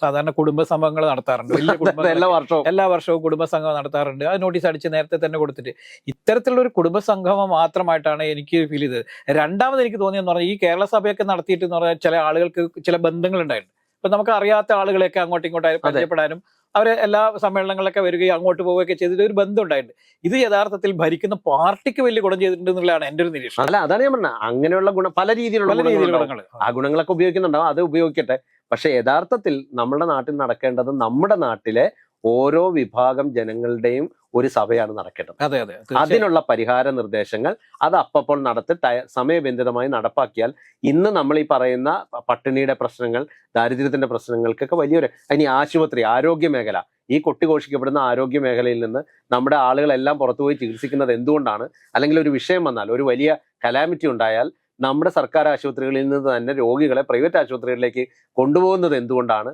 സാധാരണ കുടുംബ സംഘങ്ങൾ നടത്താറുണ്ട്, വലിയ എല്ലാ വർഷവും കുടുംബ സംഗമം നടത്താറുണ്ട്. അത് നോട്ടീസ് അടിച്ച് നേരത്തെ തന്നെ കൊടുത്തിട്ട് ഇത്തരത്തിലുള്ള ഒരു കുടുംബ സംഗമം മാത്രമായിട്ടാണ് എനിക്ക് ഫീൽ ചെയ്തത്. രണ്ടാമത് എനിക്ക് തോന്നിയെന്ന് പറഞ്ഞാൽ ഈ കേരള സഭയൊക്കെ നടത്തിയിട്ട് എന്ന് പറഞ്ഞാൽ ചില ആളുകൾക്ക് ചില ബന്ധങ്ങൾ ഉണ്ടായിട്ടുണ്ട്. ഇപ്പൊ നമുക്ക് അറിയാത്ത ആളുകളെയൊക്കെ അങ്ങോട്ടും ഇങ്ങോട്ടും പരിചയപ്പെടാനും അവരെ എല്ലാ സമ്മേളനങ്ങളിലൊക്കെ വരികയും അങ്ങോട്ട് പോവുകയൊക്കെ ചെയ്തിട്ട് ഒരു ബന്ധം ഉണ്ടായിട്ടുണ്ട്. ഇത് യഥാർത്ഥത്തിൽ ഭരിക്കുന്ന പാർട്ടിക്ക് വലിയ ഗുണം ചെയ്തിട്ടുണ്ട് എന്നുള്ളതാണ് എന്റെ ഒരു നിരീക്ഷണം. അല്ല, അതാണ് ഞാൻ പറഞ്ഞത്. അങ്ങനെയുള്ള ഗുണം പല രീതിയിലുള്ള ഗുണങ്ങൾ, ആ ഗുണങ്ങളൊക്കെ ഉപയോഗിക്കുന്നുണ്ടാവും, അത് ഉപയോഗിക്കട്ടെ. പക്ഷെ യഥാർത്ഥത്തിൽ നമ്മുടെ നാട്ടിൽ നടക്കേണ്ടത് നമ്മുടെ നാട്ടിലെ ഓരോ വിഭാഗം ജനങ്ങളുടെയും ഒരു സഭയാണ് നടക്കേണ്ടത്. അതെ അതെ, അതിനുള്ള പരിഹാര നിർദ്ദേശങ്ങൾ അത് അപ്പോൾ നടത്തി സമയബന്ധിതമായി നടപ്പാക്കിയാൽ ഇന്ന് നമ്മൾ ഈ പറയുന്ന പട്ടിണിയുടെ പ്രശ്നങ്ങൾ, ദാരിദ്ര്യത്തിന്റെ പ്രശ്നങ്ങൾക്കൊക്കെ വലിയൊരു, ഇനി ആശുപത്രി, ആരോഗ്യ മേഖല, ഈ കൊട്ടിഘോഷിക്കപ്പെടുന്ന ആരോഗ്യ മേഖലയിൽ നിന്ന് നമ്മുടെ ആളുകളെല്ലാം പുറത്തുപോയി ചികിത്സിക്കുന്നത് എന്തുകൊണ്ടാണ്? അല്ലെങ്കിൽ ഒരു വിഷയം വന്നാൽ, ഒരു വലിയ കലാമിറ്റി ഉണ്ടായാൽ നമ്മുടെ സർക്കാർ ആശുപത്രികളിൽ നിന്ന് തന്നെ രോഗികളെ പ്രൈവറ്റ് ആശുപത്രികളിലേക്ക് കൊണ്ടുപോകുന്നത് എന്തുകൊണ്ടാണ്?